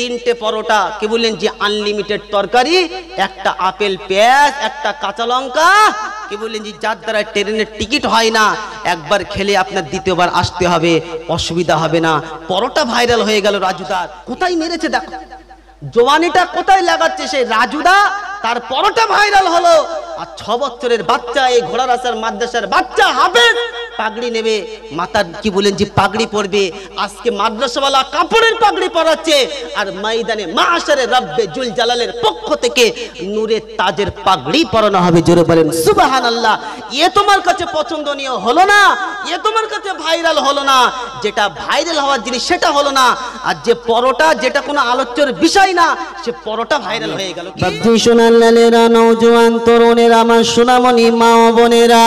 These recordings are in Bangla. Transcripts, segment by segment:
3টে পরোটা, কি বললেন যে আনলিমিটেড তরকারি, একটা আপেল পেঁয়াজ, একটা কাঁচা লঙ্কা, কি বললেন যে যার দ্বারা ট্রেনের টিকিট হয় না, একবার খেলে আপনার দ্বিতীয়বার আসতে হবে, অসুবিধা হবে না। পরোটা ভাইরাল হয়ে গেল রাজুদার। কোথায় মেরেছে দেখো, জওয়ানিটা কোথায় লাগাচ্ছে সেই রাজুদা, তার পরোটা ভাইরাল হলো। আর 6 বছরের বাচ্চা, এই ঘোড়ার আসার মাদ্রাসার বাচ্চা হাফেজ, পাগড়ি নেবে, মাথার কি বলেন যে পাগড়ি পরবে। আজকে মাদ্রাসাওয়ালা কাপড়ের পাগড়ি পরাচ্ছে, আর ময়দানে মাশারে রব্বে জুল জালালের পক্ষ থেকে নূরের তাজের পাগড়ি পরানো হবে। জোরে বলেন সুবহানাল্লাহ। এ তোমার কাছে পছন্দনীয় হলো না, এ তোমার কাছে ভাইরাল হলো না, যেটা ভাইরাল হওয়ার জিনিস সেটা হলো না। আর যে পরোটা, যেটা কোনো আলোচ্যের বিষয় না, সে পরোটা ভাইরাল হয়ে গেল। বাপজি সোনালালেরা, নওজোয়ান তরুণেরা, আমার সোনামণি মা ও বোনেরা,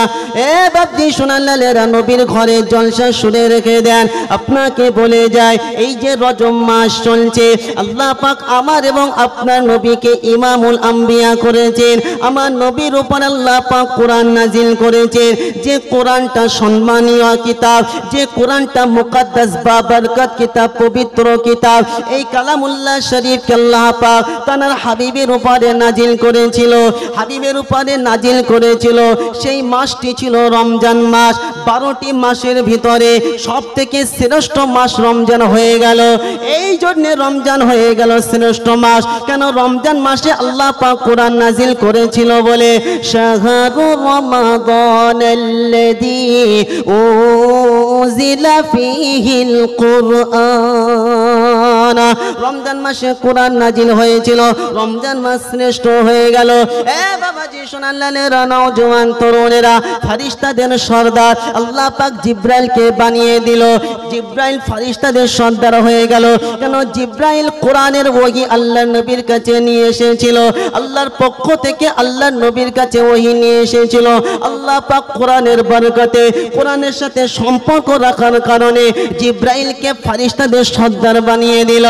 এ বাপজি সোনালালেরা, নবীর ঘরে জলসা শুনে রেখে দেন। আপনাকে বলে যায়, এই যে রজব মাস চলছে, আল্লাহ পাক আমার এবং আপনার নবীকে ইমামুল আম্বিয়া করেছেন। আমার নবীর উপর আল্লাহ পাক কোরআন নাজিল করেছেন, যে কোরআনটা সম্মানীয় কিতাব, যে কোরআনটা মুকাদ্দাস বাবরকত কিতাব, পবিত্র কিতাব। এই কালামুল্লাহ শরীফকে আল্লাহ পাক তার হাবিবের উপরে নাজিল করেছিল, হাবিবের উপরে নাজিল করেছিল। সেই মাসটি ছিল রমজান মাস। 12টি মাসের ভিতরে সব থেকে শ্রেষ্ঠ মাস রমজান হয়ে গেল। এই জন্য রমজান হয়ে গেল শ্রেষ্ঠ মাস। কেন? রমজান মাসে আল্লাহ পাক কোরআন নাজিল করেছিল বলে। শাহরু রমাদানাল্লাযী উনজিলা ফীহিল কুরআন, রমজান মাসে কোরআন নাজিল হয়েছিল, রমজান মাস শ্রেষ্ঠ হয়ে গেল। এ বাবাজি সোনালালেরা, নওজোয়ান তরুণেরা, ফেরেশতাদের সর্দার আল্লাহ পাক জিব্রাইলকে বানিয়ে দিল। জিব্রাইল ফেরেশতাদের সর্দার হয়ে গেল। কেন? জিব্রাইল কোরআনের ওহী আল্লাহর নবীর কাছে নিয়ে এসেছিল, আল্লাহর পক্ষ থেকে আল্লাহর নবীর কাছে ওহী নিয়ে এসেছিল। আল্লাহ পাক কোরআনের বরকতে, কোরআনের সাথে সম্পর্ক রাখার কারণে জিব্রাইলকে ফেরেশতাদের সর্দার বানিয়ে দিল।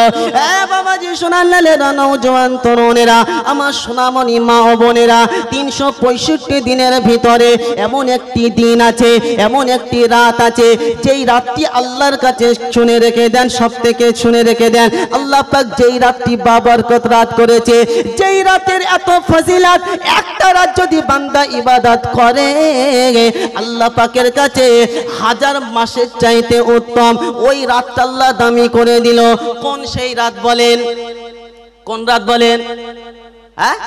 এ বাবাজি সোনালালেরা, নওজোয়ান তরুণেরা, আমার সোনামণি মা ও বোনেরা, 365 দিনের ভিতরে এমন একটি দিন আছে, এমন একটি রাত আছে, যেই রাতটি আল্লাহর কাছে শুনে রেখে দেন, সব থেকে শুনে রেখে দেন। আল্লাহ পাক যেই রাতটি বাবরকত রাত করেছে, যেই রাতের এত ফজিলত, একটা রাত যদি বান্দা ইবাদত করে, আল্লাহ পাকের কাছে 1000 মাসের চাইতে উত্তম ওই রাতটা আল্লাহ দামি করে দিল। কোন সেই রাত বলেন? কোন রাত বলেন? হ্যাঁ,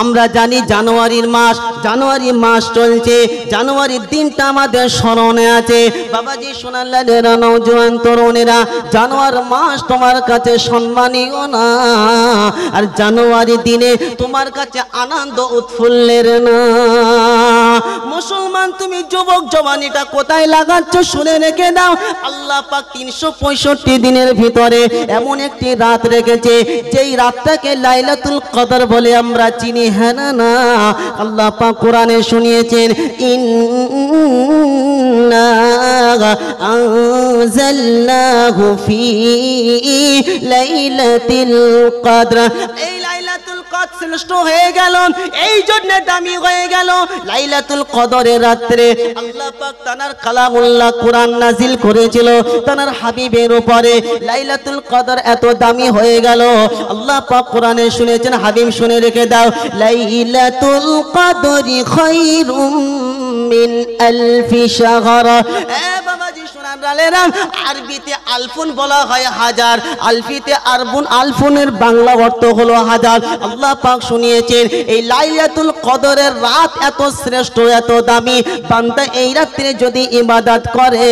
আমরা জানি জানুয়ারির মাস, জানুয়ারি মাস চলছে, জানুয়ারির দিনটা আমাদের স্মরণে আছে। বাবাজি সোনালালেরা, নওজোয়ান তরুণেরা, জানুয়ারি মাস তোমার কাছে সম্মানীয় না, আর জানুয়ারি দিনে তোমার কাছে আনন্দ উৎফুল্লের না। মুসলমান, তুমি যুবক জওয়ানিটা কোথায় লাগাচ্ছ শুনে রেখে দাও। আল্লাহ পাক 365 দিনের ভিতরে এমন একটি রাত রেখেছে, যেই রাতটাকে লাইলাতুল কদর বলে আমরা চিনি। হ্যাঁ না? আল্লাহ পাক কোরআনে শুনিয়েছেন, ইন্না আনজালনাহু ফি লাইলাতুল কদর। এই লাইলাতুল কদর শ্রেষ্ঠ হয়ে গেল, এই জন্য দামি হয়ে গেল। লাইলাতুল কদরের রাত্রে আল্লাহ পাক তানার কালামুল্লাহ কোরআন নাজিল করেছিল তানার হাবিবের উপরে। লাইলাতুল কদর এত দামি হয়ে গেল, আল্লাহ পাক কোরআনে শুনেছেন, হাবিব শুনে রেখে দাও, লাইলাতুল কদরি খায়রুম মিন আলফি শাহর। এ বাবাজি সোনালালেরা, আরবিতে আলফুন বলা হয় 1000, আলফিতে আরবুন, আলফুনের বাংলা অর্থ হলো 1000। আল্লাহ পাক শুনিয়েছেন, এই লাইলাতুল কদরের রাত এত শ্রেষ্ঠ, এত দামি, বান্দা এই রাতে যদি ইবাদত করে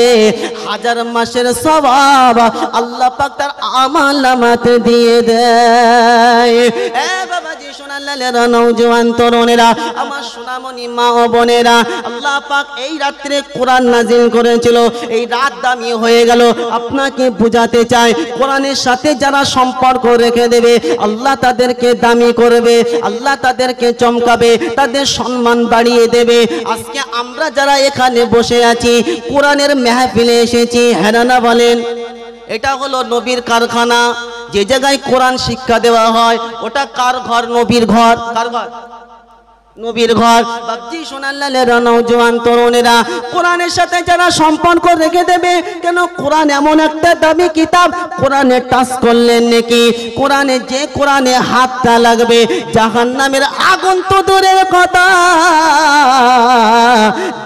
1000 মাসের সওয়াব আল্লাহ পাক তার আমলনামাতে দিয়ে দেয়। এ বাবাজি সোনালালেরা, নওজোয়ান তরুণেরা, আমার সোনামণি মা ও বোনেরা, আল্লাহ পাক এই রাত্রে কোরআন নাজিল করেছিল, এই রাত দামি হয়ে গেল। আপনাকে বুঝাতে চাই, কোরআনের সাথে যারা সম্পর্ক রেখে দেবে, আল্লাহ তাদেরকে দামি করবে, আল্লাহ তাদেরকে চমকাবে, তাদের সম্মান বাড়িয়ে দেবে। আজকে আমরা যারা এখানে বসে আছি, কোরআনের মেহফিলে এসেছি, হ্যাঁ না বলেন? এটা হলো নবীর কারখানা। যে জায়গায় কোরআন শিক্ষা দেওয়া হয়, ওটা কার ঘর? নবীর ঘর। কার ঘর? নবীর ঘর। বাপজি সোনাল্লালেরা নওজোয়ান তরুণেরা, কোরআনের সাথে যারা সম্পর্ক রেখে দেবে, কেন কোরআন এমন একটা দামি কিতাব, কোরআনে টাচ করলেন নাকি, কোরআনে যে কোরআনে হাতটা লাগবে জাহান্নামের আগুন তো দূরের কথা,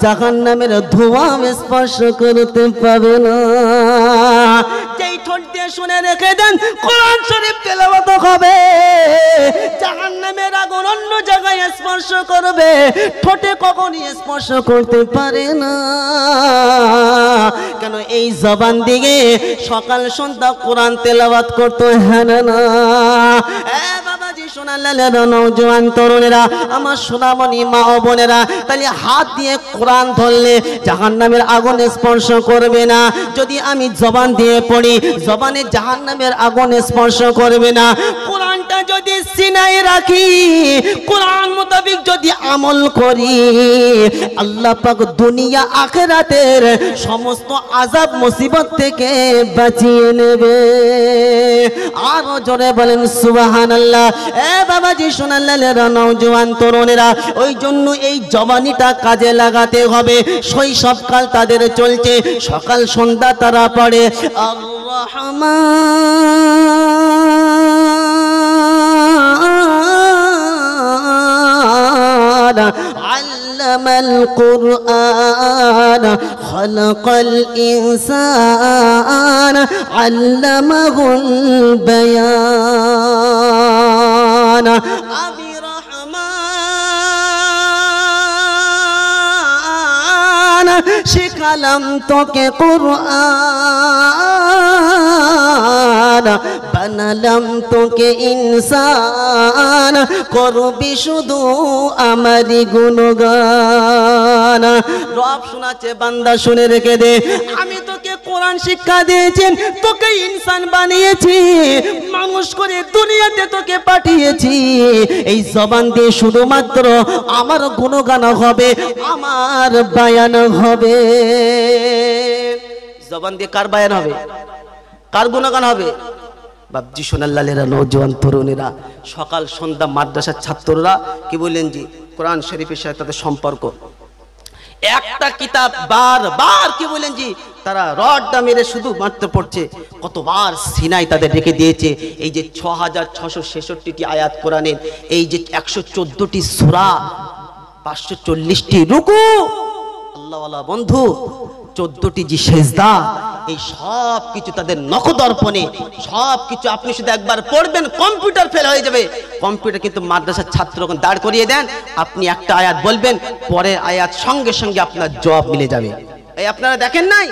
জাহান্নামের ধোঁয়া স্পর্শ করতে পাবে না। যেই ঠোঁট দিয়ে শুনে রেখে দেন কোরআন শরীফ তেলাওয়াত হবে, জাহান্নামের আগুন অন্য জায়গায় স্পর্শ করবে, ঠোঁটে কখনই স্পর্শ করতে পারে না। কেন এই জবান দিকে সকাল সন্ধ্যা কোরআন তেলাওয়াত করতে হয় না। বাবাজি সোনাল্লালেরা নওজোয়ান তরুণেরা, আমার সোনামণি মা ও বোনেরা, তাহলে হাত দিয়ে কোরআন ধরলে জাহান্নামের আগুন স্পর্শ করবে না। যদি আমি জবান দিয়ে পড়ি, জবানে জাহান্নামের আগুন স্পর্শ করবে না। কোরআনটা যদি সিনায় রাখি, কোরআন মোতাবেক যদি আমল করি, আল্লাহ পাক দুনিয়া আখিরাতের সমস্ত আযাব মুসিবত থেকে বাঁচিয়ে নেবে। আরো জোরে বলেন সুবহানাল্লাহ। বাবাজি সোনাল্লালেরা নওজোয়ান তরুণেরা, ওই জন্য এই জবানিটা কাজে লাগাতে হবে। শৈশবকাল তাদের চলছে, সকাল সন্ধ্যা তারা পড়ে আর রহমান আল্লামাল কুরআন খালাকাল ইনসান আল্লামাহুল বায়ান। আমি রহমান শিখালাম তোকে কুরআন, বানালাম তোকে ইনসান, করবি শুধু আমারই গুণগান। রব শোনাচ্ছে বান্দা শুনে রেখে দে, আমি তোকে কোরআন শিক্ষা দিয়েছি, তোকে ইনসান বানিয়েছি, মানুষ করে দুনিয়াতে তোকে পাঠিয়েছি। এই জবান দিয়ে শুধুমাত্র আমার গুণগান হবে, আমার বায়ান হবে। জবান দিয়ে কার বায়ান হবে, কার গুণগান হবে? বাপজি সোনাল্লালেরা নওজোয়ান তরুণেরা, সকাল সন্ধ্যা মাদ্রাসার ছাত্ররা কি বললেন জি কোরআন শরীফের সাথে তাদের সম্পর্ক। একটা কিতাব বারবার কি বলেন জি তারা রডটা মেরে শুধুমাত্র পড়ছে। কতবার সিনাই তাদের রেখে দিয়েছে। এই যে 6666টি আয়াত কোরআনের, এই যে 114টি সূরা, 540টি রুকু, আল্লাহওয়ালা বন্ধু 14টি যে সেজদা, এই সব কিছু তাদের নখদর্পণে, সব কিছু আপনি শুধু একবার পড়বেন, কম্পিউটার ফেল হয়ে যাবে। কম্পিউটার কিন্তু মাদ্রাসার ছাত্র দাঁড় করিয়ে দেন, আপনি একটা আয়াত বলবেন, পরের আয়াত সঙ্গে সঙ্গে আপনার জবাব মিলে যাবে। এই আপনারা দেখেন নাই,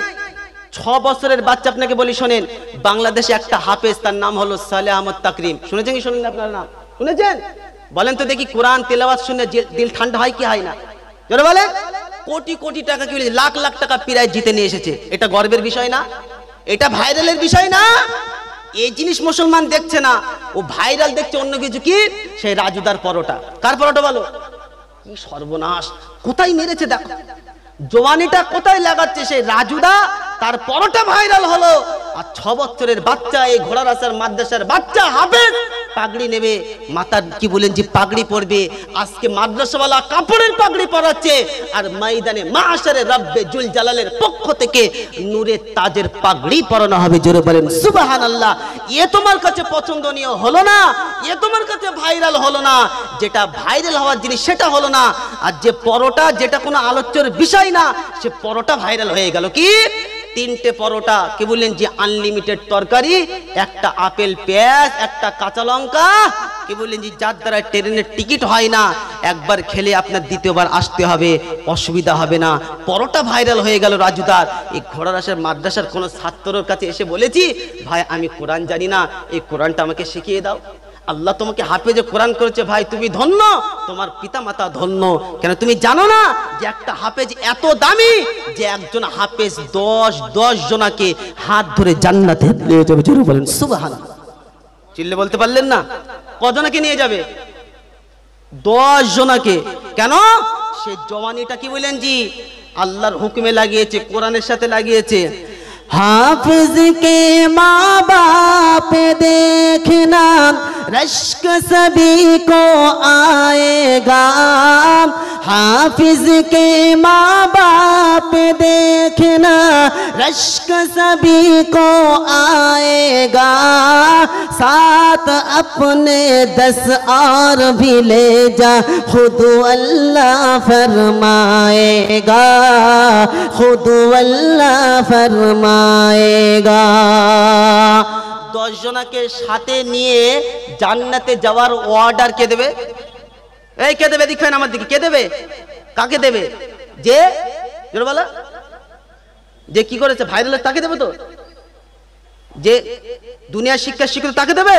6 বছরের বাচ্চা, আপনাকে বলি শোনেন, বাংলাদেশে একটা হাফেজ, তার নাম হলো সালেহ আহমদ তাকরিম। শুনেছেন কি শোনেন? আপনার নাম শুনেছেন? বলেন তো দেখি, কোরআন তেলাওয়াত শুনে দিল ঠান্ডা হয় কি হয় না? জোরে বলেন। কোটি কোটি টাকা, কি লাখ লাখ টাকা প্রাইজ জিতে নিয়ে এসেছে। এটা গর্বের বিষয় না? এটা ভাইরালের বিষয় না? এই জিনিস মুসলমান দেখছে না, ও ভাইরাল দেখছে অন্য কিছু। কি সেই রাজুদার পরোটা, কার পরোটা বলো? কি সর্বনাশ, কোথায় মেরেছে দেখো, জওয়ানিটা কোথায় লাগাচ্ছে সেই রাজুদা, তার পরোটা ভাইরাল হলো। আর 6 বছরের বাচ্চা, এই ঘোড়ার আসার মাদ্রাসার বাচ্চা হাফেজ, পাগড়ি নেবে, মাথার কি বলেন যে পাগড়ি পরবে। আজকে মাদ্রাসাওয়ালা কাপড়ের পাগড়ি পরাচ্ছে, আর ময়দানে মাশারে রব্বে জুল জালালের পক্ষ থেকে নূরের তাজের পাগড়ি পরানো হবে। জোরে বলেন সুবহানাল্লাহ। এ তোমার কাছে পছন্দনীয় হলো না, এ তোমার কাছে ভাইরাল হলো না। যেটা ভাইরাল হওয়ার জিনিস সেটা হলো না, আর যে পরোটা, যেটা কোনো আলোচ্যের বিষয় না, সে পরোটা ভাইরাল হয়ে গেল। কি 3টে পরোটা, কি বললেন যে আনলিমিটেড তরকারি, একটা আপেল পেঁয়াজ, একটা কাঁচা লঙ্কা, কি বললেন যে যার দ্বারা ট্রেনের টিকিট হয় না, একবার খেলে আপনার দ্বিতীয়বার আসতে হবে, অসুবিধা হবে না। পরোটা ভাইরাল হয়ে গেল রাজুদার। এই ঘোড়ার আসার মাদ্রাসার কোনো ছাত্রর কাছে এসে বলেছি, ভাই আমি কোরআন জানি না, এই কোরআনটা আমাকে শিখিয়ে দাও। আল্লাহ তোমাকে হাফেজে কোরআন করেছে, ভাই তুমি ধন্য, তোমার পিতা মাতা ধন্য। কেন তুমি জানো না যে একটা হাফেজ এত দামি, যে একজন হাফেজ 10 জনাকে হাত ধরে জান্নাতে নিয়ে যাবে। জোরে বলেন সুবহানাল্লাহ। চিল্লে বলতে পারলেন না? কজনকে নিয়ে যাবে? 10 জনাকে। কেন? সে জওয়ানিটা কি বলেন জি আল্লাহর হুকুমে লাগিয়েছে, কোরআনের সাথে লাগিয়েছে। हाफिज के माँ बाप देखना रश्क सभी को आएगा, हाफिज के माँ बाप देखना, रश्क सभी को आएगा, साथ अपने 10 और भी ले जा, खुद अल्लाह फरमाएगा, खुद अल्लाह फरमाएगा। 10 জনকে সাথে নিয়ে জান্নাতে যাওয়ার অর্ডার কে দেবে? এই কে দেবে? দেখেন আমার দিকে, কে দেবে? কাকে দেবে? যে জোরে বলো, যে কি করেছে ভাইরাল তাকে দেবে তো? যে দুনিয়া শিক্ষা শিক্ষিত তাকে দেবে?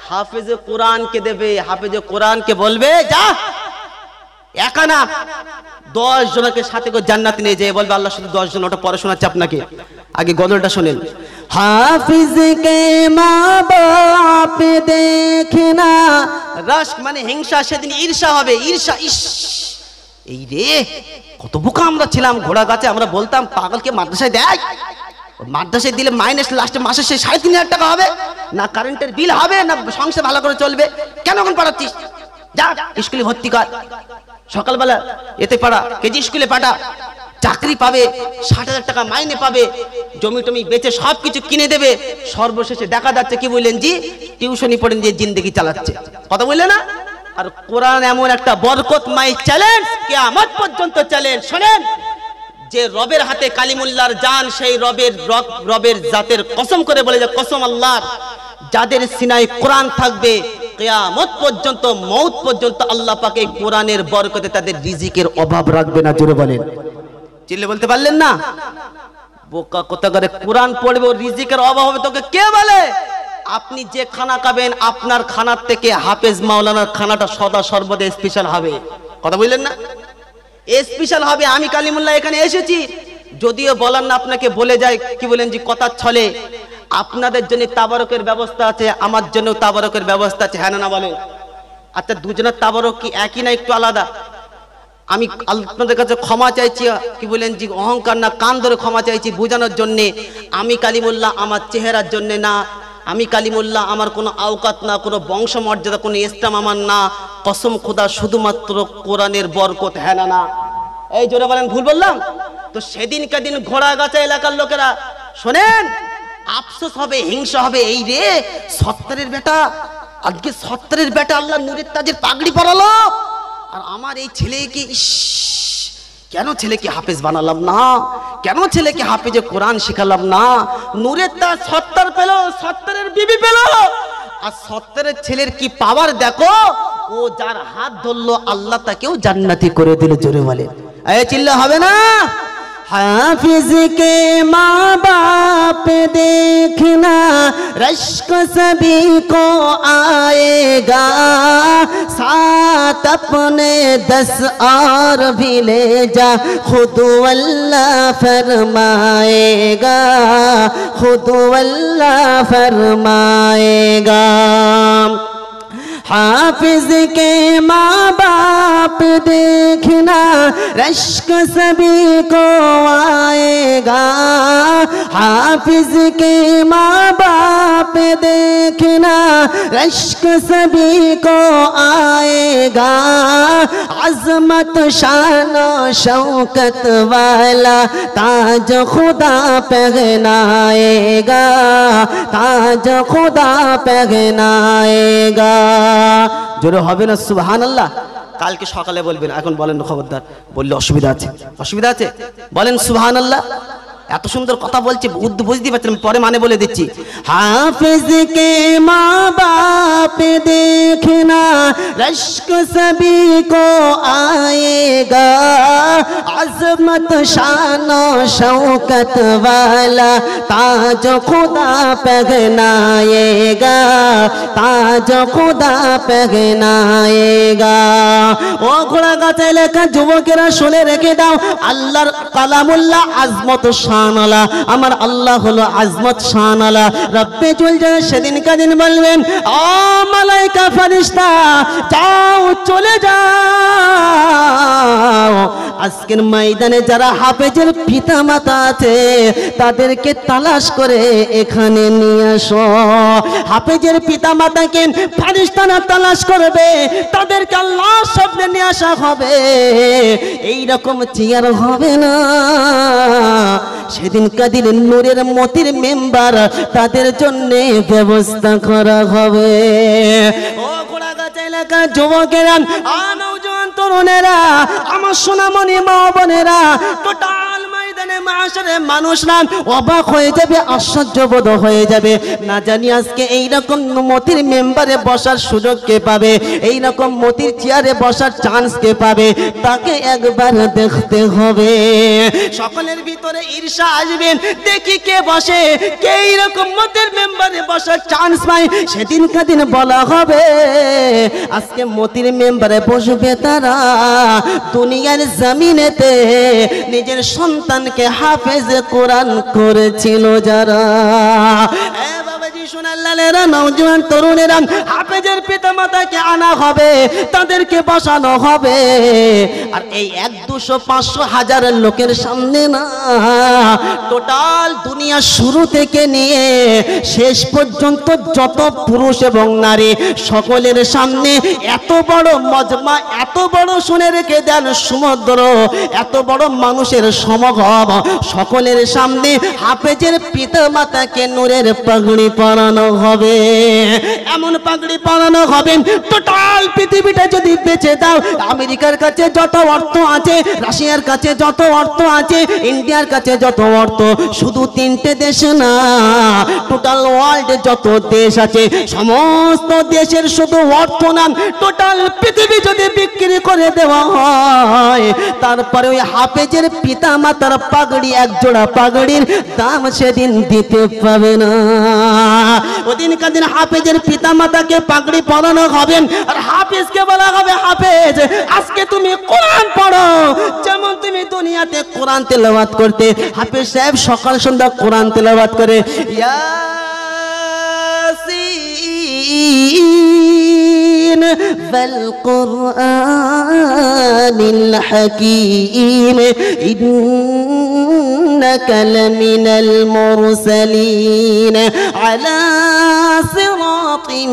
হাফেজে কোরআন কে দেবে। হাফেজে কোরআন কে বলবে যা একা না 10 জনকে সাথে করে জান্নাতে নিয়ে যায়, বলবে আল্লাহ শুধু 10 জন। ওটা পরে শোনাচ্ছে আপনাকে, আগে গজলটা শোনেন। हाफिज के माँ बाप देखना, রাশক মানে হিংসা, সেদিন ঈর্ষা হবে। ঈর্ষা, ইস এই রে কত বোকা আমরা ছিলাম ঘোড়া গাছে। আমরা বলতাম পাগলকে মাদ্রাসায় দেয়, মাদ্রাসায় দিলে মাইনাস লাস্টে মাসে সে 3,500 টাকা হবে না, কারেন্টের বিল হবে না, সংসার ভালো করে চলবে, কেন এখন পাঠাচ্ছিস? যা স্কুলে ভর্তি কর, সকালবেলা এতে পাঠা, কেজি স্কুলে পাঠা, চাকরি পাবে, 60,000 টাকা মাইনে পাবে, জমি টমি বেচে সব কিছু কিনে দেবে। সর্বশেষে দেখা যাচ্ছে কি বললেন জি টিউশনি পড়েন যে জিন্দগি চালাচ্ছে, কথা বললেন না? আর কোরআন এমন একটা বরকতময় চ্যালেঞ্জ, কিয়ামত পর্যন্ত চ্যালেঞ্জ। শোনেন, যে রবের হাতে কালিমুল্লাহর জান, সেই রবের জাতের কসম করে বলে যে কসম আল্লাহর, যাদের সিনায় কোরআন থাকবে কিয়ামত পর্যন্ত, মৌত পর্যন্ত আল্লাহ পাক এই কোরআনের বরকতে তাদের রিজিকের অভাব রাখবে না। জোরে বলেন, চিল্লে বলতে পারলেন না? বোকা কথা করে কোরআন পড়বে ওর রিজিকের অভাব হবে তোকে কে বলে? আপনি যে খানা খাবেন আপনার খানার থেকে হাফেজ মাওলানার খানাটা সদা সর্বদা স্পেশাল হবে, কথা বললেন না? স্পেশাল হবে। আমি কালিমুল্লাহ এখানে এসেছি, যদিও বলার না আপনাকে বলে যায় কি বলেন যে কথা ছলে, আপনাদের জন্য তাবারকের ব্যবস্থা আছে, আমার জন্য তাবারকের ব্যবস্থা আছে, হ্যাঁ না বলেন? আচ্ছা দুজনের তাবারক কি একই না একটু আলাদা? আমি আপনাদের কাছে ক্ষমা চাইছি, কি বলেন জি অহংকার না, কান ধরে ক্ষমা চাইছি বোঝানোর জন্যে। আমি কালিমুল্লাহ আমার চেহারার জন্যে না, আমি কালিমুল্লাহ আমার কোনো আওকাত না, কোনো বংশমর্যাদা, কোনো ইসলাম আমার না, কসম খোদা শুধুমাত্র কোরআনের বরকত, হ্যাঁ না? এই জোরে বলেন ভুল বললাম তো? সেদিন কাদিন ঘোড়াগাছা এলাকার লোকেরা শোনেন, আফসোস হবে, হিংসা হবে, এই রে 70-এর বেটা, আজকে 70-এর বেটা আল্লাহ নূরের তাজের পাগড়ি পরালো, আর আমার এই ছেলেকে ইস কেন ছেলেকে হাফেজ বানালাম না, কেন ছেলেকে হাফেজে কোরআন শিখালাম না? নূরের তাজ 70 পেল, 70-এর বিবি পেল, আর 70-এর ছেলের কি পাওয়ার দেখো, ও যার হাত ধরলো আল্লাহ তাকেও জান্নাতি করে দিল। জোরে বলে, এই চিল্লা হবে না? हाफिज के माँ बाप देखना, रश्क सभी को आएगा, साथ अपने 10 और भी ले जा, खुद अल्लाह फरमाएगा, खुद अल्लाह फरमाएगा। हाफिज के माँ बाप देखना, रश्क सभी को आएगा, हाफिज के माँ बाप देखना, रश्क सभी को आएगा, अज़मत शान शौकत वाला ताज खुदा पहनाएगा, ताज खुदा पहनाएगा। জোরে হবে না সুবহানাল্লাহ? কালকে সকালে বলবেন, এখন বলেন খবরদার, বললে অসুবিধা আছে, অসুবিধা আছে, বলেন সুবহানাল্লাহ। এত সুন্দর কথা বলছি বুঝতে পারছেন, পরে মানে বলে দিচ্ছি। हाफिज के माँ बाप देखना, रश्क सभी को आएगा, अज़मत शान शौकत वाला ताज खुदा पहनाएगा, ताज खुदा पहनाएगा। ও ঘোড়া গাছ এলাকার যুবকেরা শুনে রেখে দাও, আল্লাহর কালামুল্লাহ আজমত শানওয়ালা, আমার আল্লাহ হলো আজমত শানওয়ালা। রব্বে জুল জালাল সেদিন কাদিন বলবেন, ও মালাইকা ফেরেশতা যাও চলে যাও, আজকের ময়দানে যারা হাফেজের পিতা মাতা আছে তাদেরকে তালাশ করে এখানে নিয়ে আসো। হাফেজের পিতা মাতাকে ফেরেশতারা তালাশ করবে, তাদেরকে আল্লাহর সামনে নিয়ে আসা হবে। এই রকম চেয়ার হবে না, সেদিন কাদির নূরের মতির মেম্বার তাদের জন্য ব্যবস্থা করা হবে। ও ঘোড়াগাছা এলাকার যুবকেরা, নওজোয়ান তরুণেরা, আমার সোনামণি মা বোনেরা, টোটাল ময়দানে মাশারে মানুষরা অবাক হয়ে যাবে, আশ্চর্যবোধ হয়ে যাবে। না জানি আজকে এইরকম মতির মেম্বারে বসার সুযোগ কে পাবে, এইরকম মতির চেয়ারে বসার চান্স কে পাবে, তাকে একবার দেখতে হবে। সকলের ভিতরে ঈর্ষা আসবে, দেখি কে বসে, কে এইরকম মতির মেম্বারে বসার চান্স পায়। সেদিন কাদিন বলা হবে আজকে মতির মেম্বারে বসবে তারা দুনিয়ার জমিনেতে নিজের সন্তানকে হাফেজ কোরআন করেছিল যারা। নওজোয়ান তরুণেরা, হাফেজের পিতা মাতাকে আনা হবে, তাদেরকে বসানো হবে। আর এই 100, 200, 500, 1000 লোকের সামনে না, টোটাল দুনিয়া শুরু থেকে নিয়ে শেষ পর্যন্ত যত পুরুষ এবং নারী সকলের সামনে এত বড় মজমা, এত বড় শুনে রেখে দেন সমুদ্র, এত বড় মানুষের সমাগম, সকলের সামনে হাফেজের পিতা মাতাকে নূরের পাগড়ি পরানো হবে। এমন পাগড়ি পরানো হবে টোটাল পৃথিবীটা যদি বেঁচে দাও, আমেরিকার কাছে যত অর্থ আছে, রাশিয়ার কাছে যত অর্থ আছে, ইন্ডিয়ার কাছে যত অর্থ, শুধু 3টে দেশ না, টোটাল ওয়ার্ল্ডে যত দেশ আছে সমস্ত দেশের শুধু অর্থ না, টোটাল পৃথিবী যদি বিক্রি করে দেওয়া হয়, তারপরে ওই হাফেজের পিতা মাতার পাগড়ি, এক জোড়া পাগড়ির দাম সেদিন দিতে পাবে না। ওদিন কাদিন হাফেজের পিতা মাতাকে পাগড়ি পরানো হবে, আর হাফেজকে বলা হবে, হাফেজ আজকে তুমি কোরআন পড়ো। যেমন তুমি দুনিয়াতে কোরআন তেলাওয়াত করতে, হাফেজ সাহেব সকাল সন্ধ্যা কোরআন তেলাওয়াত করে, ইয়াসিন ওয়াল কুরআনিল হাকীম ইন্নাকা লামিনাল মুরসালিন আলা সিরাতিন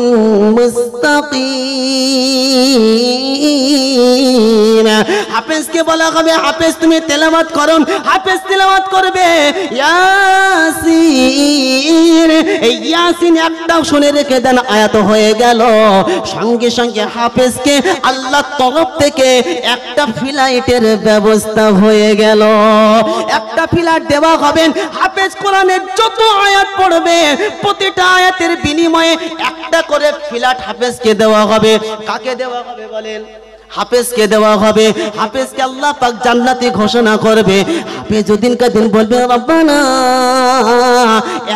মুস্তাকিম। হাফেজকে বলা হবে, হাফেজ তুমি তেলাওয়াত করো। হাফেজ তেলাওয়াত করবে ইয়াসিন। এই ইয়াসিন একটাও শুনে রেখে দেন, আয়াত হয়ে গেল। সঙ্গে সঙ্গে হাফেজকে আল্লাহর তরফ থেকে একটা ফ্লাইটের ব্যবস্থা হয়ে গেল। একটা ফ্লাইট দেওয়া হবে, হাফেজ কোরআনের যত আয়াত পড়বে প্রতিটা আয়াতের বিনিময়ে একটা করে ফ্লাইট হাফেজকে দেওয়া হবে। কাকে দেওয়া হবে বলেন? হাফেজকে দেওয়া হবে। হাফেজকে আল্লাহ পাক জান্নাতি ঘোষণা করবে। হাফেজ ওদিন কাদিন বলবে, রব্বানা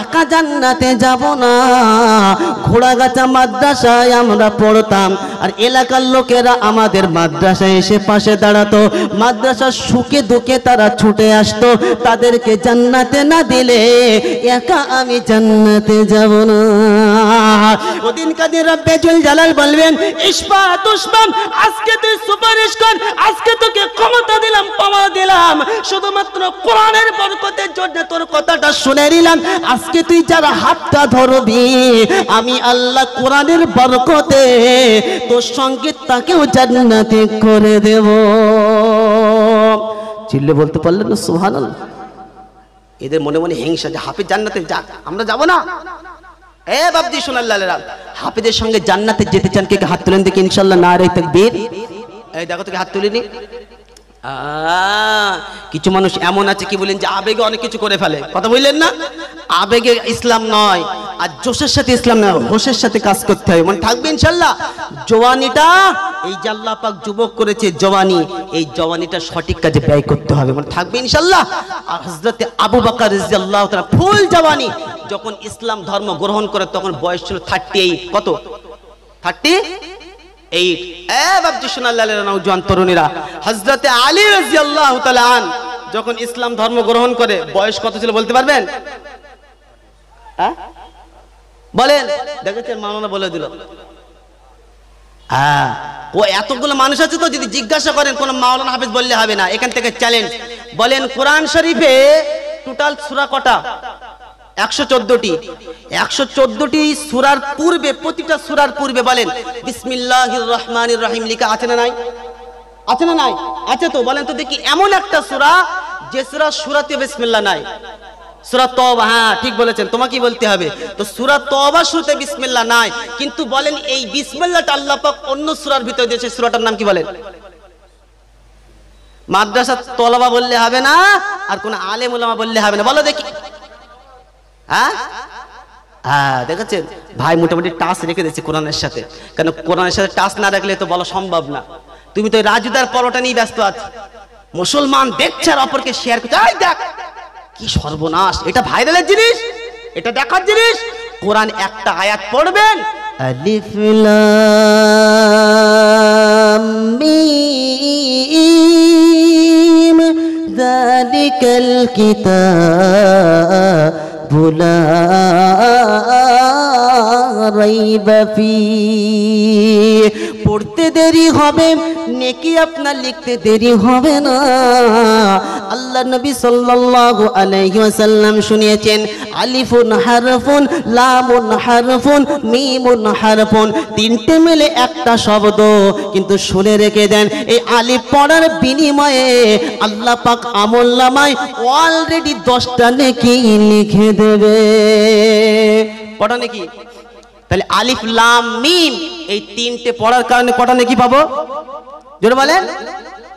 একা জান্নাতে যাব না, ঘোড়াগাছা মাদ্রাসায় আমরা পড়তাম, আর এলাকার লোকেরা আমাদের মাদ্রাসায় এসে পাশে দাঁড়াতো, মাদ্রাসার সুখে দুঃখে তারা ছুটে আসতো, তাদেরকে জান্নাতে না দিলে একা আমি জান্নাতে যাব না। ওদিন কাদিন রব্বে জুল জালাল বলবেন, ইসফা তুসবাম, আজকে তুই সুপারিশ কর, আজকে তোকে ক্ষমতা দিলাম, পাওয়া দিলাম, শুধুমাত্র কোরআনের বরকতের জন্য তোর কথাটা শুনে নিলাম। আজকে তুই যারা হাতটা ধরবি, আমি আল্লাহ কোরআনের বরকতে তোর সঙ্গে তাকেও জান্নাতে করে দেব। চিল্লে বলতে পারলেন না সুবহানাল্লাহ? এদের মনে মনে হিংসা যে হাফেজ জান্নাতে যাক, আমরা যাব না। এ বাবজি সোনাল্লাহরা, হাফেজের সঙ্গে জান্নাতে যেতে চান কে হাত তুলেন দেখি ইনশাআল্লাহ। নারে তাকবীর। এই দেখো তোকে হাত তুলিনি। কিছু মানুষ এমন আছে কি বলেন যে আবেগে অনেক কিছু করে ফেলে, কথা বললেন না? আবেগে ইসলাম নয়, আর জোশের সাথে ইসলাম নয়, হোশের সাথে কাজ করতে হবে। মনে থাকবে ইনশাআল্লাহ। জওয়ানিটা এই যে আল্লাহ পাক যুবক করেছে জওয়ানি, এই জওয়ানিটা সঠিক কাজে ব্যয় করতে হবে। মনে থাকবে ইনশাআল্লাহ। আর হযরতে আবু বকর রাদিয়াল্লাহু তাআলা ফুল জওয়ানি, যখন ইসলাম ধর্ম গ্রহণ করে তখন বয়স ছিল 38। কত? 38। এ বাবজি সোনাল্লাহরা, নওজোয়ান তরুণীরা, হযরতে আলী রাদিয়াল্লাহু তাআলা আন যখন ইসলাম ধর্ম গ্রহণ করে বয়স কত ছিল বলতে পারবেন? হ্যাঁ বলেন, দেখেছেন মাওলানা বলে দিল। হ্যাঁ, ও এতগুলো মানুষ আছে তো, যদি জিজ্ঞাসা করেন কোন মাওলানা হাফেজ বললে হবে না, এখান থেকে চ্যালেঞ্জ। বলেন কোরআন শরীফে টোটাল সূরা কটা? 114টি। 114টি সূরার পূর্বে, প্রতিটা সূরার পূর্বে বলেন বিসমিল্লাহির রহমানির রহিম লেখা আছে না নাই? আছে না নাই? আছে তো। বলেন তো দেখি এমন একটা সূরা যে সূরাতে বিসমিল্লাহ নাই। সূরা তওবা, হ্যাঁ ঠিক বলেছেন, তোমাকেই বলতে হবে। তো সূরা তওবা শুরুতে বিসমিল্লাহ নাই, কিন্তু বলেন এই বিসমিল্লাহটা আল্লাহ পাক অন্য সূরার ভিতরে দিয়েছে, সূরাটার নাম কি বলেন? মাদ্রাসা তলবা বললে হবে না, আর কোন আলেম উলামা বললে হবে না, বলো দেখি। হ্যাঁ হ্যাঁ, দেখেছেন ভাই মোটামুটি টাচ রেখে দিচ্ছে কোরআনের সাথে, কেন কোরআনের সাথে টাচ না রাখলে তো বলা সম্ভব না। তুমি তো রাজুদার পরোটা নিয়ে ব্যস্ত আছো, মুসলমান দেখছে আর অপরকে শেয়ার করছে, এই দেখ কি সর্বনাশ, এটা ভাইরালের জিনিস, এটা দেখার জিনিস। কোরআন একটা আয়াত পড়বেন, আলিফ লাম মিম যালিকাল কিতাবু লা রাইবা ফীহ। পড়তে দেরি হবে, নেকি আপনার লিখতে দেরি হবে না। আল্লাহ নবী সাল্লাল্লাহু আলাইহি ওয়াসাল্লাম শুনিয়েছেন, আলিফুন হারফুন, লামুন হারফুন, মিমুন হারফুন, তিনটে মিলে একটা শব্দ। কিন্তু শুনে রেখে দেন, এই আলিফ পড়ার বিনিময়ে আল্লাহ পাক আমলনামায় অলরেডি 10টা নেকি লিখে দেবে। পড়া নেকি? তাহলে আলিফ লাম মিম এই তিনটে পড়ার কারণে কটা নেকি পাবো? জোরে বলেন।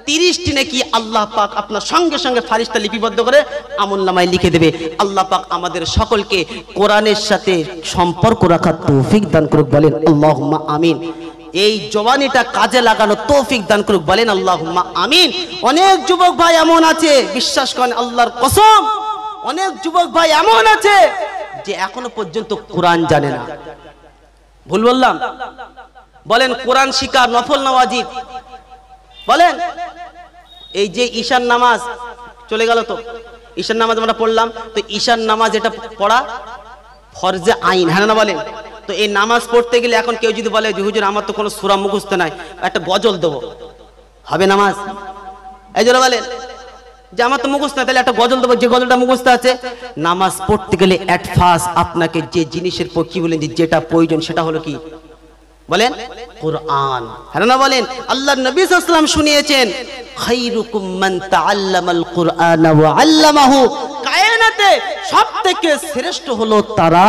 30টি নেকি আল্লাহ পাক আপনার সঙ্গে সঙ্গে ফারিস্তা লিপিবদ্ধ করে আমলনামায় লিখে দেবে। আল্লাহ পাক আমাদের সকলকে কোরআনের সাথে সম্পর্ক রাখার তৌফিক দান করুক, বলেন আল্লাহুম্মা আমিন। এই জওয়ানিটা কাজে লাগানো তৌফিক দান করুক, বলেন আল্লাহুম্মা আমিন। অনেক যুবক ভাই এমন আছে, বিশ্বাস করেন আল্লাহর কসম, অনেক যুবক ভাই এমন আছে যে এখনো পর্যন্ত কোরআন জানে না। ভুল বললাম? বলেন কোরআন শিক্ষা নফল না ওয়াজিব? বলেন। এই যে ঈশার নামাজ চলে গেল, তো ঈশার নামাজ আমরা পড়লাম, তো ঈশার নামাজ এটা পড়া ফরজে আইন, হ্যাঁ না বলেন? তো এই নামাজ পড়তে গেলে এখন কেউ যদি বলে যে হুজুর আমার তো কোনো সূরা মুখস্থ নাই, একটা গজল দেবো, হবে নামাজ? এই জন্য বলেন যে আমার তো মুখস্থ নাই, তাহলে একটা গজল দেবো, যে গজলটা মুখস্থ আছে। নামাজ পড়তে গেলে এট ফার্স্ট আপনাকে যে জিনিসের কি বলেন, যেটা প্রয়োজন সেটা হলো কি বলেন? কোরআন, হ্যাঁ না বলেন? আল্লাহর নবী সাল্লাল্লাহু আলাইহি ওয়াসাল্লাম শুনিয়েছেন, খায়রুকুম মান তাআল্লামাল কুরআন ওয়া আল্লামাহু, কায়নাতে সবথেকে শ্রেষ্ঠ হলো তারা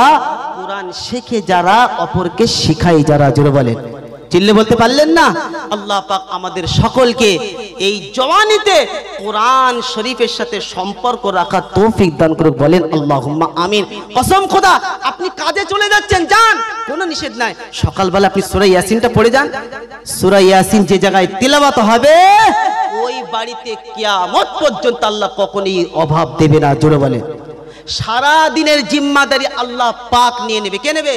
কোরআন শেখে যারা, অপরকে শেখায় যারা। জোরে বলেন, চিল্লে বলতে পারলেন না? আল্লাহ পাক আমাদের সকলকে এই জওয়ানিতে কোরআন শরীফের সাথে সম্পর্ক রাখার তৌফিক দান করুক, বলেন আল্লাহুম্মা আমিন। কসম খোদা, আপনি কাজে চলে যাচ্ছেন, যান, কোনো নিষেধ নাই। সকালবেলা আপনি সূরা ইয়াসিনটা পড়ে যান। সূরা ইয়াসিন যে জায়গায় তিলাওয়াত হবে, ওই বাড়িতে কিয়ামত পর্যন্ত আল্লাহ কখনোই অভাব দেবে না। জোরে বলেন। সারা দিনের জিম্মাদারি আল্লাহ পাক নিয়ে নেবে। কে নেবে?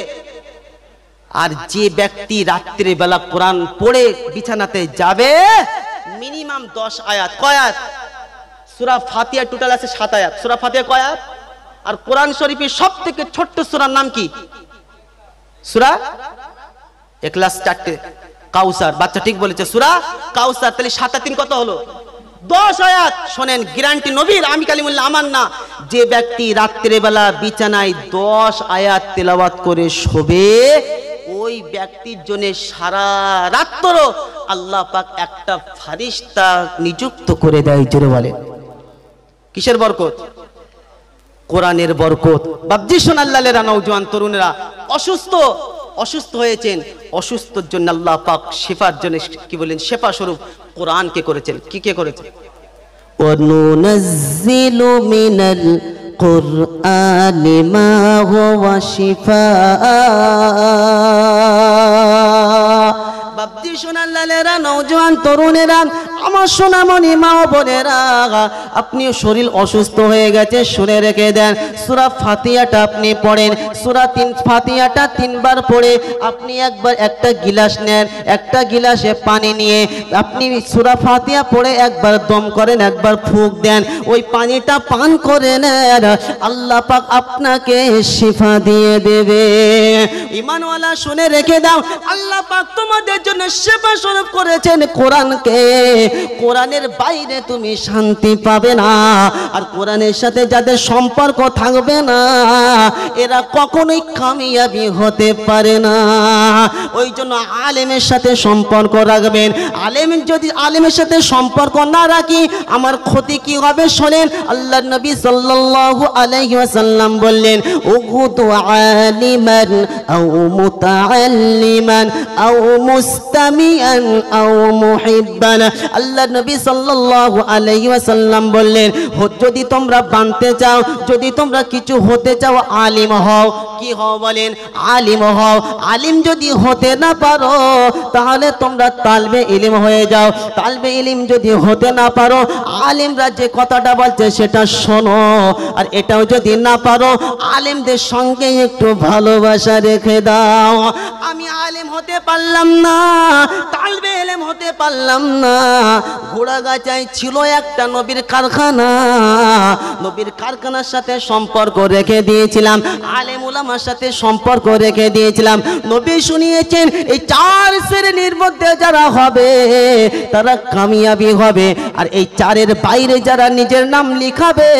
আর যে ব্যক্তি রাত্রে বেলা কোরআন পড়ে বিছানাতে যাবে, মিনিমাম 10 আয়াত। কয় আয়াত? সূরা ফাতিহা টোটাল আছে 7 আয়াত। সূরা ফাতিহা কয় আয়াত? আর কোরআন শরীফের সবথেকে ছোট্ট সূরার নাম কি? সূরা ইখলাস 4টে, কাউসার, বাচ্চা ঠিক বলেছে, সূরা কাউসার। তাহলে 7 আর 3 কত হলো? 10 আয়াত। শোনেন, গ্যারান্টি নবীর, আমি কালিমুল্লাহ আমার না, যে ব্যক্তি রাত্রে বেলা বিছানায় 10 আয়াত তেলাওয়াত করে শোবে, ওই ব্যক্তির জন্য সারা রাত্র আল্লাহ পাক একটা ফারিস্তা নিযুক্ত করে দেয়। জোরে বলে। কিসের বরকত? কোরআনের বরকত। বাবজি সোনাল্লালেরা, নওজোয়ান তরুণেরা অসুস্থ হয়েছেন, অসুস্থর জন্য আল্লাহ পাক শিফার জন্য কি বলেন, শিফা স্বরূপ কোরআনকে করেছেন। কি কে করেছেন? ওয়ানুনাজ্জিলু মিনাল কুরআনি মা হুয়া শিফাআ। বাবজি সোনাল্লালেরা, নওজোয়ান তরুণেরা, আমার সোনামণি মা ও বোনেরা, আপনি শরীর অসুস্থ হয়ে গেছে, শুনে রেখে দেন, সূরা ফাতিহাটা আপনি পড়েন। সূরা ফাতিহাটা 3 বার পড়ে আপনি একবার একটা গিলাস নেন, একটা গিলাসে পানি নিয়ে আপনি সূরা ফাতিহা পড়ে একবার দম করেন, একবার ফুঁক দেন, ওই পানিটা পান করে নেন, আল্লাহ পাক আপনাকে শিফা দিয়ে দেবে। ঈমানওয়ালা শুনে রেখে দাও, আল্লাহ পাক তোমাদের জন্য শিফা স্বরূপ করেছেন কোরআনকে। কোরআনের বাইরে তুমি শান্তি পাবে না, আর কোরআনের সাথে যাদের সম্পর্ক থাকবে না এরা কখনোই কামিয়াবি হতে পারে না। ওই জন্য আলেমের সাথে সম্পর্ক রাখবেন। যদি আলেমের সাথে সম্পর্ক না রাখি আমার ক্ষতি কি হবে শোনেন। আল্লাহর নবী সাল্লাল্লাহু আলাইহি ওয়াসাল্লাম বললেন, উগুতু আলিমান আও মুতাআল্লিমান আও মুস্তামিআন আও মুহিব্বান। আল্লাহর নবী সাল্লাল্লাহু আলাইহি ওয়াসাল্লাম বললেন, যদি তোমরা বানতে চাও, যদি তোমরা কিছু হতে চাও, আলিম হও। কি হও বলেন? আলিম হও। আলিম যদি হতে না পারো তাহলে তোমরা তালবে ইলম হয়ে যাও। তালবে ইলম যদি হতে না পারো, আলিমরা যে কথাটা বলছে সেটা শোনো। আর এটাও যদি না পারো, আলিমদের সঙ্গে একটু ভালোবাসা রেখে দাও। আমি আলিম হতে পারলাম না, তালবে ইলম হতে পারলাম না। ঘোড়াগাছায় ছিল একটা নবীর কারখানা, নবীর কারখানার সাথে সম্পর্ক রেখে দিয়েছিলাম, আলেম উলামার সাথে সম্পর্ক রেখে দিয়েছিলাম। নবী শুনিয়েছেন এই 4 শ্রেণীর মধ্যে যারা হবে তারা কামিয়াবি হবে, আর এই 4-এর বাইরে যারা নিজের নাম লিখাবে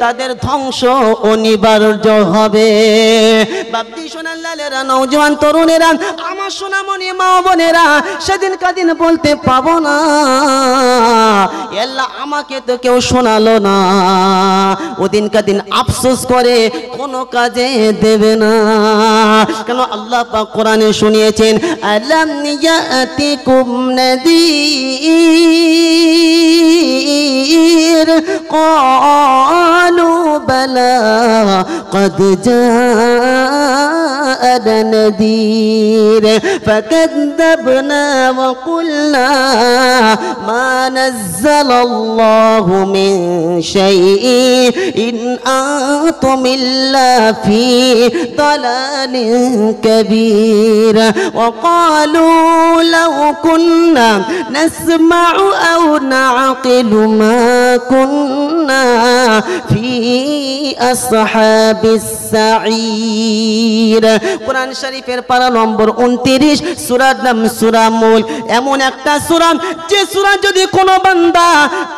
তাদের ধ্বংস অনিবার্য হবে। বাপজি সোনালালেরা, নওজোয়ান তরুণেরা, আমার সোনামণি মা বোনেরা, সেদিন কাদিন বলতে পাবো না আল্লাহ আমাকে তো কেউ শোনালো না, ওদিন কাদিন আফসোস করে কোনো কাজে দেবে না। কেন? আল্লাহ পাক কোরআনে শুনিয়েছেন, আলাম ইয়াতিকুম নাযীর ক্বালু বালা ক্বাদ জাআনা নাযীর ফাকাযযাবনা ওয়া কুলনা মা নাযালাল্লাহু মিন শাইইন আনতুম ইল্লা ফি দালালিন কাবীর ওয়া ক্বালু লাউ কুন্না নাসমা'ু আও না'কিলু মা কুন্না ফি আসহাবিস সাঈর। কোরআন শরীফের পারা নম্বর 29, সূরার নাম সূরা মুল। এমন একটা সূরা যে সূরা যদি কোনো বান্দা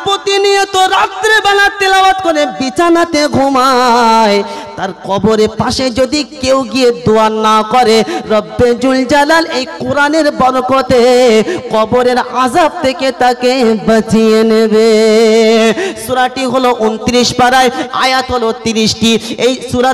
প্রতিনিয়ত রাত্রে বেলা তেলাওয়াত করে বিছানাতে ঘুমায়, তার কবরের পাশে যদি কেউ গিয়ে দোয়া না করে, রব্বে জুল জালাল এই কোরআনের বরকতে কবরের আযাব থেকে তাকে বাঁচিয়ে নেবে। সূরাটি হলো 29 পারায়, আয়াত হলো 30টি। এই সূরা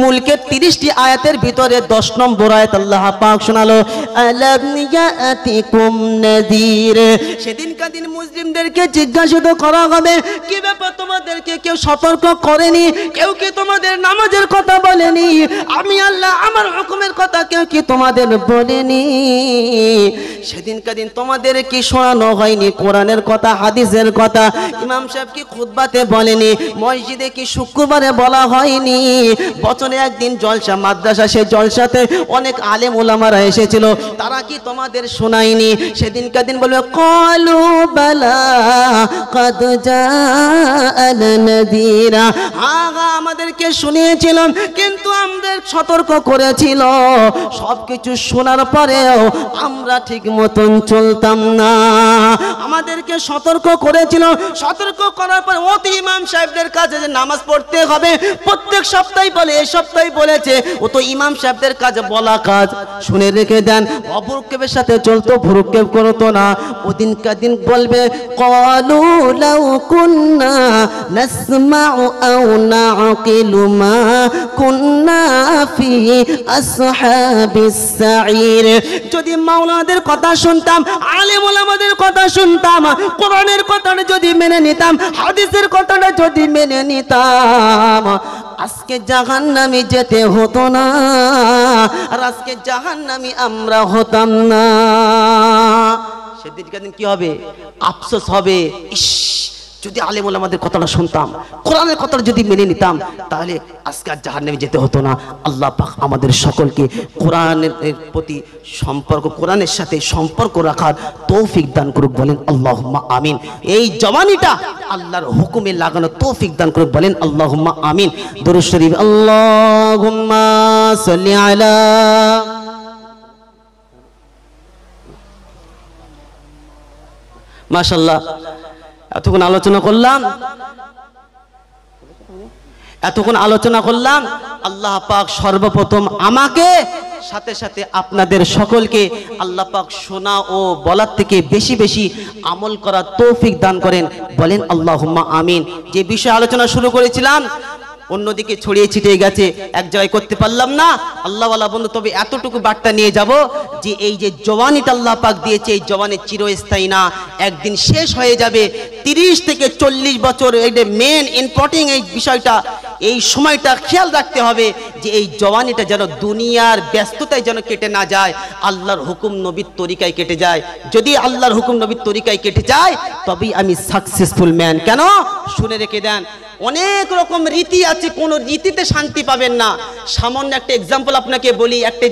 মুলকের 30টি আয়াতের ভিতরে 10 নম্বর আয়াত আল্লাহ পাক শোনালো, আলাম ইয়াতিকুম নাযীর। সেদিন কাদিন মুসলিমদেরকে জিজ্ঞাসা করা হবে, কি ব্যাপার তোমাদেরকে কেউ সতর্ক করেনি? কেউ কি তোমাদের নামাজের কথা বলেনি? আমি আল্লাহ আমার হুকুমের কথা কেউ কি তোমাদের বলেনি? সেদিন কাদিন তোমাদের কি শোনানো হয়নি কোরআনের কথা, হাদিসের কথা? ইমাম সাহেব কি খুতবাতে বলেনি? মসজিদে কি শুক্রবারে বলা হয়নি? বছরে একদিন জলসা, মাদ্রাসা, সেই জলসাতে অনেক আলেম ওলামারা এসেছিল, তারা কি তোমাদের শোনায়নি? সেদিন কাদিন বলবে, ক্বালু বালা ক্বাদ জাআনা নাযীরা। হ্যাঁ, আমাদেরকে শুনিয়েছিল, কিন্তু আমাদের সতর্ক করেছিল। সবকিছু শোনার পরেও আমরা ঠিক মতন চলতাম না। আমাদেরকে সতর্ক করেছিল, সতর্ক করার পর অতি ইমাম সাহেবদের কাছে যে নামাজ পড়তে হবে প্রত্যেক সপ্তাহে বলে, এই সপ্তাহে বলেছে, ও তো ইমাম সাহেবদের কাছে বলা কাজ। শুনে রেখে দেন, অভ্রুক্ষেপের সাথে চলতো, ভ্রুক্ষেপ করতো না। ওদিন কাদিন বলবে, ক্বালু লাউ কুন্না নাসমা'ু আও না'কিলু মা কুন্না ফি আসহাবিস সাঈর। যদি মাওলানাদের কথা শুনতাম, আলেম ওলামাদের কথা শুনতাম, কোরআনের কথাটা যদি মেনে নিতাম, হাদিসের কথাটা যদি মেনে নিতাম, আজকে জাহান্নামে যেতে হতো না, আর আজকে জাহান্নামী আমরা হতাম না। সেদিনকার দিন কি হবে? আফসোস হবে, ইস যদি আলেম ওলামাদের কথাটা শুনতাম, কোরআনের কথাটা যদি মেনে নিতাম, তাহলে আজকে আর জাহান্নামে যেতে হতো না। আল্লাহ পাক আমাদের সকলকে কোরআনের প্রতি সম্পর্ক, কোরআনের সাথে সম্পর্ক রাখার তৌফিক দান করুক, বলেন আল্লাহুম্মা আমিন। এই জওয়ানিটা আল্লাহর হুকুমে লাগানো তৌফিক দান করুক, বলেন আল্লাহুম্মা আমিন। দরুদ শরীফ আল্লাহুম্মা সাল্লি আলা। মাশাআল্লাহ, এতক্ষণ আলোচনা করলাম। আল্লাহ পাক সর্বপ্রথম আমাকে সাথে সাথে আপনাদের সকলকে আল্লাহ পাক শোনা ও বলার থেকে বেশি বেশি আমল করার তৌফিক দান করেন, বলেন আল্লাহুম্মা আমিন। যে বিষয়ে আলোচনা শুরু করেছিলাম অন্যদিকে ছড়িয়ে ছিটিয়ে গেছে, এক জায়গায় করতে পারলাম না। আল্লাহওয়ালা বন্ধু, তবে এতটুকু বার্তা নিয়ে যাব যে এই যে জওয়ানিটা আল্লাহ পাক দিয়েছে, এই জওয়ানি চিরস্থায়ী না, একদিন শেষ হয়ে যাবে। 30 থেকে 40 বছর, এই যে মেন ইম্পর্টেন্ট এই বিষয়টা, এই সময়টা খেয়াল রাখতে হবে যে এই জওয়ানিটা যেন দুনিয়ার ব্যস্ততায় যেন কেটে না যায়, আল্লাহর হুকুম নবীর তরিকায় কেটে যায়। যদি আল্লাহর হুকুম নবীর তরিকায় কেটে যায় তবেই আমি সাকসেসফুল ম্যান। কেন? শুনে রেখে দেন, অনেক রকম রীতি আছে, কোন রীতিতে শান্তি পাবেন না। সামান্য একটা এক্সাম্পল আপনাকে বলি। একটা